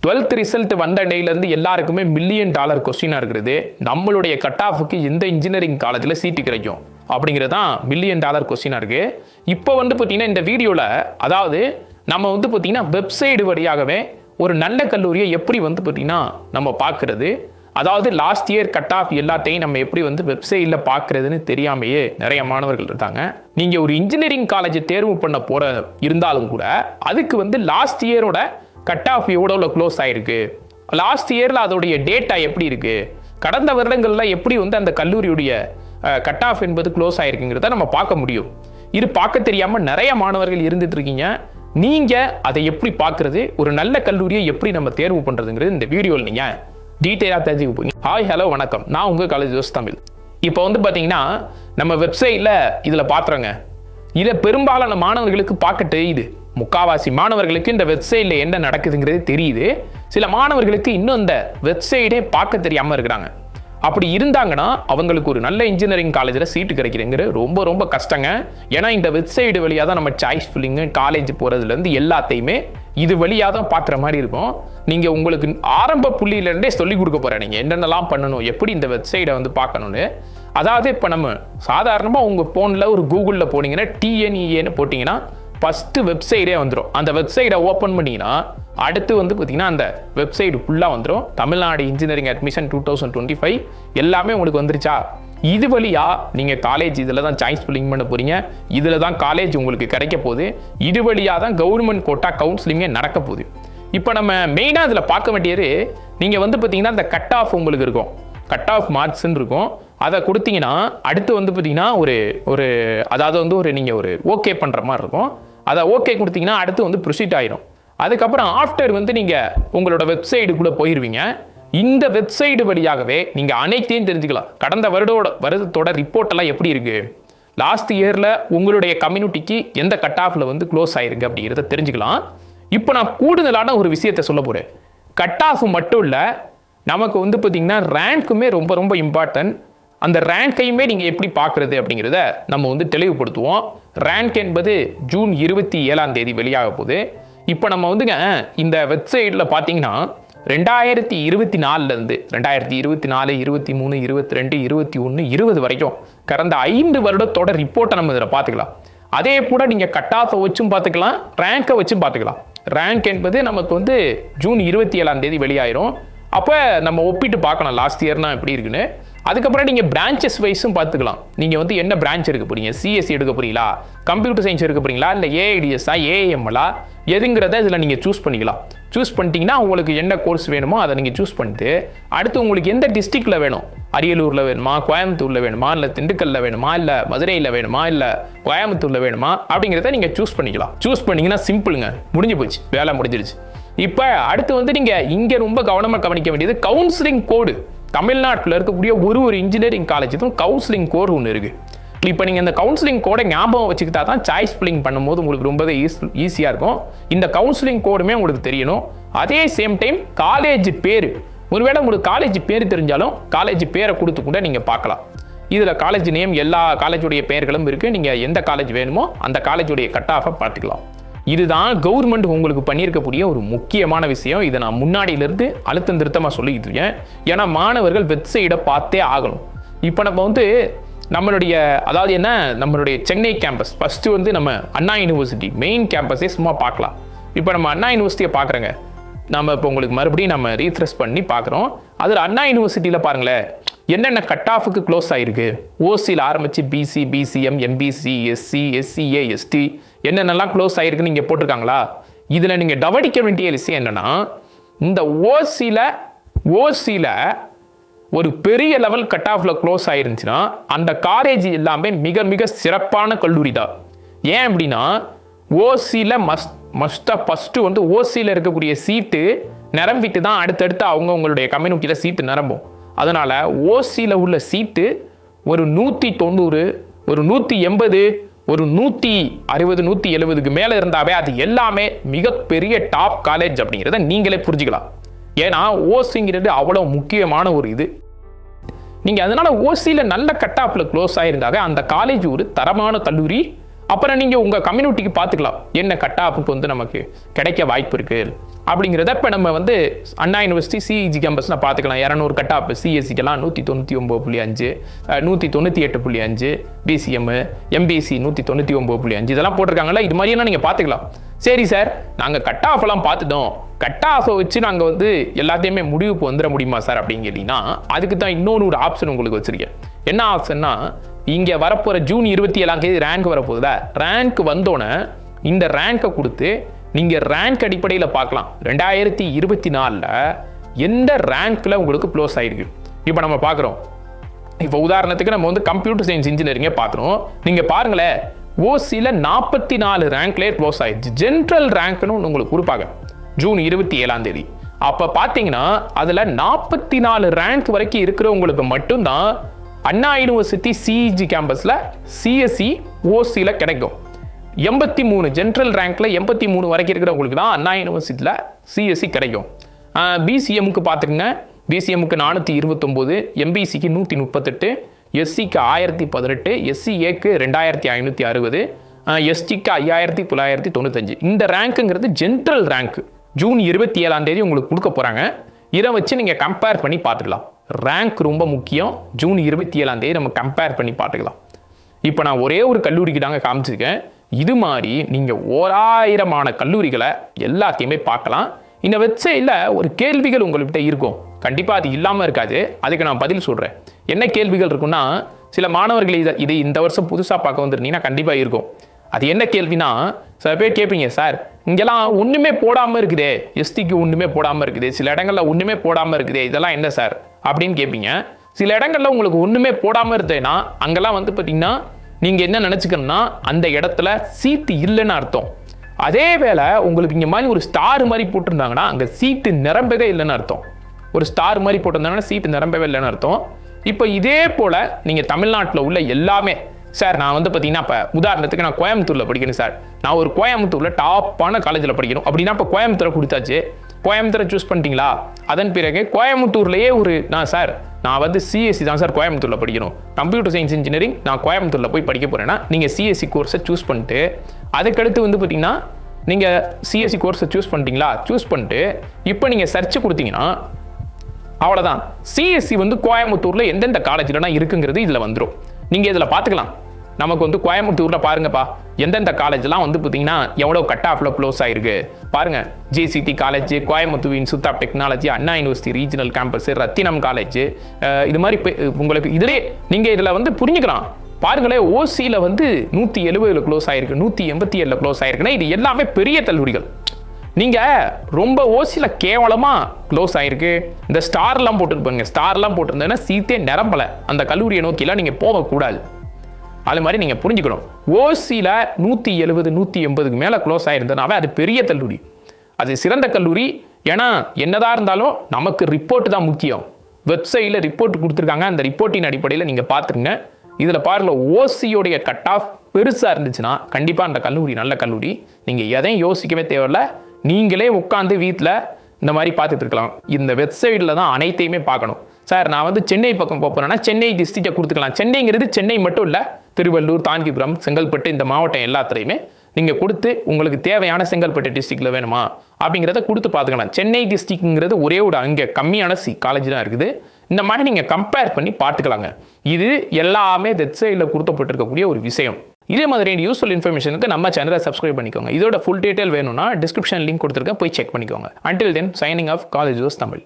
12th result வந்த டேலேருந்து எல்லாருக்குமே $1 million கொஸ்டினாக இருக்கிறது, நம்மளுடைய கட் ஆஃபுக்கு எந்த இன்ஜினியரிங் காலேஜில் சீட்டு கிடைக்கும் அப்படிங்கிறது தான் $1 மில்லியன் கொஸ்டினாக இருக்குது. இப்போ வந்து பார்த்தீங்கன்னா இந்த வீடியோவில் அதாவது நம்ம வந்து பார்த்தீங்கன்னா வெப்சைட் வழியாகவே ஒரு நல்ல கல்லூரியை எப்படி வந்து பார்த்தீங்கன்னா நம்ம பார்க்குறது, அதாவது லாஸ்ட் இயர் கட் ஆஃப் எல்லாத்தையும் நம்ம எப்படி வந்து வெப்சைட்டில் பார்க்குறதுன்னு தெரியாமையே நிறைய மாணவர்கள் இருக்காங்க. நீங்கள் ஒரு இன்ஜினியரிங் காலேஜ் தேர்வு பண்ண போகிற இருந்தாலும் கூட அதுக்கு வந்து லாஸ்ட் இயரோட கட் ஆஃப் எவ்வளோ க்ளோஸ் ஆகிருக்கு, லாஸ்ட் இயரில் அதோடைய டேட்டா எப்படி இருக்குது, கடந்த வருடங்களில் எப்படி வந்து அந்த கல்லூரியுடைய கட் ஆஃப் என்பது க்ளோஸ் ஆகிருக்குங்கிறத நம்ம பார்க்க முடியும். இது பார்க்க தெரியாமல் நிறைய மாணவர்கள் இருந்துட்டு இருக்கீங்க. நீங்கள் அதை எப்படி பார்க்குறது, ஒரு நல்ல கல்லூரியை எப்படி நம்ம தேர்வு பண்ணுறதுங்கிறது இந்த வீடியோவில் நீங்கள் டீட்டெயிலாக தெரிஞ்சுக்க போறீங்க. ஹாய் ஹலோ வணக்கம், நான் உங்கள் காலேஜ் ஜோஸ் தமிழ். இப்போ வந்து பார்த்தீங்கன்னா நம்ம வெப்சைட்டில் இதில் பார்த்துறோங்க, இதை பெரும்பாலான மாணவர்களுக்கு பார்க்க தெரியுது. முக்காவாசி மாணவர்களுக்கு இந்த வெப்சைட்டில் என்ன நடக்குதுங்கிறது தெரியுது. சில மாணவர்களுக்கு இன்னும் இந்த வெப்சைட்டே பார்க்க தெரியாமல் இருக்கிறாங்க. அப்படி இருந்தாங்கன்னா அவங்களுக்கு ஒரு நல்ல இன்ஜினியரிங் காலேஜில் சீட்டு கிடைக்கிறதுங்கிறது ரொம்ப ரொம்ப கஷ்டங்க. ஏன்னா இந்த வெப்சைட் வழியாக தான் நம்ம சாய்ஸ் ஃபில்லிங்கு, காலேஜ் போகிறதுலேருந்து எல்லாத்தையுமே இது வழியாக தான் பார்க்குற மாதிரி இருக்கும். நீங்கள் உங்களுக்கு ஆரம்ப புள்ளியிலேருந்தே சொல்லிக் கொடுக்க போகிறேன், நீங்கள் என்னென்னலாம் பண்ணணும், எப்படி இந்த வெப்சைட்டை வந்து பார்க்கணுன்னு. அதாவது இப்போ நம்ம சாதாரணமாக உங்கள் ஃபோனில் ஒரு கூகுளில் போனீங்கன்னா TNEAன்னு போட்டிங்கன்னா ஃபஸ்ட்டு வெப்சைட்டே வந்துடும். அந்த வெப்சைட்டை ஓப்பன் பண்ணிங்கன்னா அடுத்து வந்து பார்த்தீங்கன்னா அந்த வெப்சைட் ஃபுல்லாக வந்துடும். தமிழ்நாடு இன்ஜினியரிங் அட்மிஷன் 2025 எல்லாமே உங்களுக்கு வந்துருச்சா. இது வழியாக நீங்கள் காலேஜ் இதில் தான் சாய்ஸ் ஃபில்லிங் பண்ண போகிறீங்க, இதில் தான் காலேஜ் உங்களுக்கு கிடைக்க போகுது, இது வழியாக தான் கவர்மெண்ட் கோட்டா கவுன்சிலிங்கே நடக்க போகுது. இப்போ நம்ம மெயினாக இதில் பார்க்க வேண்டியது, நீங்கள் வந்து பார்த்தீங்கன்னா இந்த கட் ஆஃப் உங்களுக்கு இருக்கும், கட் ஆஃப் மார்க்ஸ்ன்னு இருக்கும். அதை கொடுத்தீங்கன்னா அடுத்து வந்து பார்த்தீங்கன்னா ஒரு அதாவது வந்து நீங்கள் ஒரு ஓகே பண்ணுற மாதிரி இருக்கும். அதை ஓகே கொடுத்தீங்கன்னா அடுத்து வந்து ப்ரொசீட் ஆயிரும். அதுக்கப்புறம் ஆஃப்டர் வந்து நீங்கள் உங்களோட வெப்சைட்டுக்குள்ளே போயிடுவீங்க. இந்த வெப்சைட் வழியாகவே நீங்கள் அனைத்தையும் தெரிஞ்சுக்கலாம். கடந்த வருடத்தோட ரிப்போர்ட்டெல்லாம் எப்படி இருக்குது, லாஸ்ட் இயரில் உங்களுடைய கம்யூனிட்டிக்கு எந்த கட் ஆஃபில் வந்து க்ளோஸ் ஆகிருக்கு அப்படிங்கிறத தெரிஞ்சுக்கலாம். இப்போ நான் கூடுதலான ஒரு விஷயத்தை சொல்ல போகிறேன். கட் ஆஃப் மட்டும் இல்லை, நமக்கு வந்து பார்த்திங்கன்னா ரேங்க்குமே ரொம்ப ரொம்ப இம்பார்ட்டன்ட். அந்த ரேங்கையுமே நீங்கள் எப்படி பார்க்குறது அப்படிங்கிறத நம்ம வந்து தெளிவுபடுத்துவோம். ரேங்க் என்பது ஜூன் 27 வெளியாக போகுது. இப்போ நம்ம வந்துங்க இந்த வெப்சைட்டில் பார்த்தீங்கன்னா 2024 2024, 23, 22, 21, 20 வரைக்கும் கடந்த 5 வருடத்தோட ரிப்போர்ட்டை நம்ம இதில் பார்த்துக்கலாம். அதே கூட நீங்கள் கட் ஆஃபை வச்சும் பார்த்துக்கலாம், ரேங்கை வச்சும் பார்த்துக்கலாம். ரேங்க் என்பது நமக்கு வந்து ஜூன் 27 வெளியாயிரும். அப்போ நம்ம ஒப்பிட்டு பார்க்கணும் லாஸ்ட் இயர்னா எப்படி இருக்குன்னு. அதுக்கப்புறம் நீங்கள் பிரான்ச்சஸ் வைஸும் பார்த்துக்கலாம். நீங்கள் வந்து என்ன பிரான்ச் எடுக்க போகிறீங்க, சிஎஸ்சி எடுக்க போகிறீங்களா, கம்ப்யூட்டர் சயின்ஸ் எடுக்க போகிறீங்களா, இல்லை ஏஐடிஎஸ்ஸா, ஏஎம்எல்லா, எதுங்கிறத இதில் நீங்கள் சூஸ் பண்ணிக்கலாம். சூஸ் பண்ணிட்டீங்கன்னா உங்களுக்கு என்ன கோர்ஸ் வேணுமோ அதை நீங்கள் சூஸ் பண்ணிட்டு அடுத்து உங்களுக்கு எந்த டிஸ்ட்ரிக்டில் வேணும், அரியலூரில் வேணுமா, கோயம்புத்தூரில் வேணுமா, இல்லை திண்டுக்கல்லில் வேணுமா, இல்லை மதுரையில் வேணுமா, இல்லை கோயம்புத்தூரில் வேணுமா அப்படிங்கிறத நீங்கள் சூஸ் பண்ணிக்கலாம். சூஸ் பண்ணிங்கன்னா சிம்பிளுங்க, முடிஞ்சு போச்சு, வேலை முடிஞ்சிருச்சு. இப்போ அடுத்து வந்து நீங்கள் இங்கே ரொம்ப கவனமாக கவனிக்க வேண்டியது கவுன்சிலிங் கோடு. தமிழ்நாட்டில் இருக்கக்கூடிய ஒரு இன்ஜினியரிங் காலேஜுக்கும் கவுன்சிலிங் கோடு ஒன்று இருக்குது. இப்போ நீங்கள் இந்த கவுன்சிலிங் கோடை ஞாபகம் வச்சுக்கிட்டா தான் சாய்ஸ் ஃபில்லிங் பண்ணும்போது உங்களுக்கு ரொம்பவே ஈஸியாக இருக்கும். இந்த கவுன்சிலிங் கோடுமே உங்களுக்கு தெரியணும். அதே சேம் டைம் காலேஜ் பேர், ஒருவேளை உங்களுக்கு காலேஜ் பேர் தெரிஞ்சாலும் காலேஜ் பேரை கொடுத்து கூட நீங்கள் பார்க்கலாம். இதில் காலேஜ் நேம் எல்லா காலேஜுடைய பெயர்களும் இருக்குது. நீங்கள் எந்த காலேஜ் வேணுமோ அந்த காலேஜுடைய கட் ஆஃபை பார்த்துக்கலாம். இதுதான் கவர்மெண்ட் உங்களுக்கு பண்ணியிருக்கக்கூடிய ஒரு முக்கியமான விஷயம். இதை நான் முன்னாடியிலிருந்து அழுத்தம் திருத்தமாக சொல்லிக்கிட்டு இருக்கேன். ஏன்னா மாணவர்கள் வெப்சைட்டை பார்த்தே ஆகணும். இப்போ நம்ம வந்து நம்மளுடைய அதாவது என்ன, நம்மளுடைய சென்னை கேம்பஸ் ஃபஸ்ட்டு வந்து நம்ம அண்ணா யூனிவர்சிட்டி மெயின் கேம்பஸே சும்மா பார்க்கலாம். இப்போ நம்ம அண்ணா யூனிவர்சிட்டியை பார்க்குறோங்க, நம்ம இப்போ உங்களுக்கு மறுபடியும் நம்ம ரீஃப்ரெஷ் பண்ணி பார்க்குறோம். அதில் அண்ணா யூனிவர்சிட்டியில் பாருங்களேன் என்னென்ன கட் ஆஃபுக்கு க்ளோஸ் ஆகிருக்கு. ஓசியில் ஆரம்பித்து BC, BCM, MBC, SC, SCA, ST என்னென்னலாம் க்ளோஸ் ஆகிருக்குன்னு நீங்கள் போட்டிருக்காங்களா. இதில் நீங்கள் கவனிக்க வேண்டிய விஷயம் என்னென்னா, இந்த ஓசியில் ஒரு பெரிய லெவல் கட் ஆஃபில் க்ளோஸ் ஆயிருந்துச்சுன்னா அந்த காலேஜ் எல்லாமே மிக மிக சிறப்பான கல்லூரி தான். ஏன் அப்படின்னா ஓசியில் மஸ்ட்டாக ஃபஸ்ட்டு வந்து ஓசியில் இருக்கக்கூடிய சீட்டு நிரம்பிட்டு தான் அடுத்தடுத்து அவங்களுடைய கம்யூனிட்டியில் சீட்டு நிரம்பும். அதனால் ஓசியில் உள்ள சீட்டு ஒரு 190, ஒரு 180, ஒரு 160, 170க்கு மேலே இருந்தாவே அது எல்லாமே மிகப்பெரிய டாப் காலேஜ் அப்படிங்கிறத நீங்களே புரிஞ்சுக்கலாம். ஏன்னா ஓசிங்கிறது அவ்வளோ முக்கியமான ஒரு இது. நீங்கள் அதனால் ஓசியில் நல்ல கட் ஆஃபில் க்ளோஸ் ஆகிருந்தாங்க அந்த காலேஜ் ஒரு தரமான கல்லூரி. அப்புறம் நீங்கள் உங்கள் கம்யூனிட்டிக்கு பார்த்துக்கலாம் என்ன கட் ஆஃபுக்கு வந்து நமக்கு கிடைக்க வாய்ப்பு இருக்குது அப்படிங்கிறத இப்போ நம்ம வந்து அண்ணா யூனிவர்சிட்டி சிஇஜி கேம்பஸ்னால் பார்த்துக்கலாம். 200 கட் ஆஃப் சிஎஸ்சிக்கெல்லாம் 199.5, 198.5, பிசிஎம் எம்பிசி 199.5 இதெல்லாம் போட்டிருக்காங்களா. இது மாதிரியெல்லாம் நீங்கள் பார்த்துக்கலாம். சரி சார், நாங்கள் கட் ஆஃப் எல்லாம் பார்த்துட்டோம், கட் ஆஃபை வச்சு நாங்கள் வந்து எல்லாத்தையுமே முடிவுக்கு வந்துட முடியுமா சார் அப்படின்னு கேட்டிங்கன்னா, அதுக்கு தான் இன்னொரு ஆப்ஷன் உங்களுக்கு வச்சுருக்கேன். என்ன ஆப்ஷன்னா, இங்கே வரப்போகிற ஜூன் 27 ரேங்க் வரப்போகுதா, ரேங்க் வந்தோன்னே இந்த ரேங்கை கொடுத்து நீங்கள் ரேங்க் அடிப்படையில் பார்க்கலாம் 2024 எந்த ரேங்க்கில் உங்களுக்கு க்ளோஸ் ஆகிருக்கு. இப்போ நம்ம பார்க்குறோம், இப்போ உதாரணத்துக்கு நம்ம வந்து கம்ப்யூட்டர் சயின்ஸ் இன்ஜினியரிங்கே பார்க்குறோம். நீங்கள் பாருங்களேன், ஓசியில் 44 ரேங்க்லேயே க்ளோஸ் ஆகிடுச்சு. ஜென்ரல் ரேங்க்னு உங்களுக்கு கொடுப்பாங்க ஜூன் 27. அப்போ பார்த்தீங்கன்னா அதில் 44 ரேங்க் வரைக்கும் இருக்கிறவங்களுக்கு மட்டும்தான் அண்ணா யூனிவர்சிட்டி சிஇஜி கேம்பஸில் சிஎஸ்சி ஓசியில் கிடைக்கும். 83 ஜென்ரல் ரேங்க்ல 83 வரைக்கும் இருக்கிறவங்களுக்கு தான் அண்ணா யூனிவர்சிட்டியில் சிஎஸ்சி கிடைக்கும். பிசிஎம்முக்கு பார்த்துக்குங்க, பிசிஎம்முக்கு 429, எம்பிசிக்கு 138, எஸ்சிக்கு 1018, எஸ்சிஏக்கு 2560, எஸ்டிக்கு 5995. இந்த ரேங்க்குங்கிறது ஜென்ரல் ரேங்க். ஜூன் 27 உங்களுக்கு கொடுக்க போகிறாங்க. இதை வச்சு நீங்கள் கம்பேர் பண்ணி பார்த்துக்கலாம். ரேங்க் ரொம்ப முக்கியம். ஜூன் 27 நம்ம கம்பேர் பண்ணி பார்த்துக்கலாம். இப்போ நான் ஒரே ஒரு கல்லூரிக்கு தாங்க காமிச்சிருக்கேன். இது மாதிரி நீங்கள் 1000 கல்லூரிகளை எல்லாத்தையுமே பார்க்கலாம். இந்த வெப்சைட்டில் ஒரு கேள்விகள் உங்கள்கிட்ட இருக்கும், கண்டிப்பாக அது இல்லாமல் இருக்காது. அதுக்கு நான் பதில் சொல்கிறேன். என்ன கேள்விகள் இருக்குன்னா, சில மாணவர்கள் இது இந்த வருஷம் புதுசாக பார்க்க வந்துருந்தீங்கன்னா கண்டிப்பாக இருக்கும். அது என்ன கேள்வினா, சில பேர் கேட்பீங்க, சார் இங்கெல்லாம் ஒன்றுமே போடாமல் இருக்குதே, எஸ்டிக்கு ஒன்றுமே போடாமல் இருக்குது, சில இடங்களில் ஒன்றுமே போடாமல் இருக்குதே, இதெல்லாம் என்ன சார் அப்படின்னு கேட்பீங்க. சில இடங்களில் உங்களுக்கு ஒன்றுமே போடாமல் இருந்தேன்னா அங்கெல்லாம் வந்து பார்த்தீங்கன்னா நீங்கள் என்ன நினச்சிக்கணும்னா அந்த இடத்துல சீட்டு இல்லைன்னு அர்த்தம். அதே வேளை உங்களுக்கு இங்கே மாதிரி ஒரு ஸ்டார் மாதிரி போட்டிருந்தாங்கன்னா அங்கே சீட்டு நிரம்பவே இல்லைன்னு அர்த்தம். ஒரு ஸ்டார் மாதிரி போட்டிருந்தாங்கன்னா சீட்டு நிரம்பவே இல்லைன்னு அர்த்தம். இப்போ இதே போல் நீங்கள் தமிழ்நாட்டில் உள்ள எல்லாமே, சார் நான் வந்து பார்த்தீங்கன்னா இப்போ உதாரணத்துக்கு நான் கோயம்புத்தூரில் படிக்கணும் சார், நான் ஒரு கோயம்புத்தூரில் டாப்பான காலேஜில் படிக்கணும் அப்படின்னா இப்போ கோயம்புத்தூரை கொடுத்தாச்சு, கோயம்புத்தூரை சூஸ் பண்ணிட்டீங்களா, அதன் பிறகு கோயம்புத்தூர்லேயே நான் வந்து சிஎஸ்சி தான் சார் கோயம்புத்தூரில் படிக்கணும், கம்ப்யூட்டர் சயின்ஸ் இன்ஜினியரிங் நான் கோயம்புத்தூரில் போய் படிக்க போகிறேன்னா நீங்கள் சிஎஸ்சி கோர்ஸை சூஸ் பண்ணிட்டு, அதுக்கடுத்து வந்து பார்த்தீங்கன்னா நீங்கள் சிஎஸ்சி கோர்ஸை சூஸ் பண்ணிட்டீங்களா, சூஸ் பண்ணிட்டு இப்போ நீங்கள் சர்ச் கொடுத்தீங்கன்னா அவ்வளோதான். சிஎஸ்சி வந்து கோயம்புத்தூரில் எந்தெந்த காலேஜ்லாம் இருக்குங்கிறது இதில் வந்துடும். நீங்கள் இதில் பார்த்துக்கலாம். நமக்கு வந்து கோயம்புத்தூரில் பாருங்கப்பா எந்தெந்த காலேஜ்லாம் வந்து பார்த்தீங்கன்னா எவ்வளோ கட் ஆஃபில் க்ளோஸ் ஆகிருக்கு பாருங்கள். GCT college, Coimbatore institute of technology, Anna university regional campus, Rathinam college, இது மாதிரி உங்களுக்கு இதிலே நீங்கள் இதில் வந்து புரிஞ்சுக்கலாம். பாருங்களேன், ஓசியில் வந்து 170 க்ளோஸ் ஆகிருக்கு, 187 க்ளோஸ் ஆகிருக்குன்னா இது எல்லாமே பெரிய கல்லூரிகள். நீங்கள் ரொம்ப ஓசியில் கேவலமாக க்ளோஸ் ஆகிருக்கு, இந்த ஸ்டார்லாம் போட்டுருப்பாங்க, ஸ்டார்லாம் போட்டிருந்தேன்னா சீட்டே நிரம்பலை, அந்த கல்லூரியை நோக்கிலாம் நீங்கள் போகக்கூடாது. அது மாதிரி நீங்கள் புரிஞ்சுக்கணும். ஓசியில் 170 180க்கு மேலே க்ளோஸ் ஆகிருந்ததுனாவே அது பெரிய கல்லூரி, அது சிறந்த கல்லூரி. ஏன்னா என்னதான் இருந்தாலும் நமக்கு ரிப்போர்ட் தான் முக்கியம். வெப்சைட்டில் ரிப்போர்ட் கொடுத்துருக்காங்க, அந்த ரிப்போர்ட்டின் அடிப்படையில் நீங்கள் பார்த்துருங்க. இதில் பாருங்கள், ஓசியோடைய கட் ஆஃப் பெருசாக இருந்துச்சுன்னா கண்டிப்பாக அந்த கல்லூரி நல்ல கல்லூரி. நீங்கள் எதையும் யோசிக்கவே தேவையில்லை, நீங்களே உட்காந்து வீட்டில் இந்த மாதிரி பார்த்துட்டு இருக்கலாம். இந்த வெப்சைட்டில் தான் அனைத்தையுமே பார்க்கணும். சார் நான் வந்து சென்னை பக்கம் போகிறேன்னா சென்னை டிஸ்ட்ரிக்டை கொடுத்துக்கலாம். சென்னைங்கிறது சென்னை மட்டும் இல்லை, திருவள்ளூர், காஞ்சிபுரம், செங்கல்பட்டு, இந்த மாவட்டம் எல்லாத்துலேயுமே நீங்கள் கொடுத்து உங்களுக்கு தேவையான செங்கல்பட்டு டிஸ்ட்ரிக்டில் வேணுமா அப்படிங்கிறத கொடுத்து பார்த்துக்கலாம். சென்னை டிஸ்ட்ரிக்ட்ங்கிறது ஒரே ஒரு அங்கே கம்மியான காலேஜ் தான் இருக்குது. இந்த மாதிரி நீங்கள் கம்பேர் பண்ணி பார்த்துக்கலாங்க. இது எல்லாமே வெப்சைட்டில் கொடுக்கப்பட்டிருக்கக்கூடிய ஒரு விஷயம். இதே மாதிரி யூஸ்ஃபுல் இன்ஃபர்மேஷனுக்கு நம்ம சேனலை சப்ஸ்கிரைப் பண்ணிக்கோங்க. இதோட ஃபுல் டீட்டெயில் வேணும்னா டிஸ்கிரிப்ஷன் லிங்க் கொடுத்துருக்கேன், போய் செக் பண்ணிக்கோங்க. Until then, signing off, college Tamil.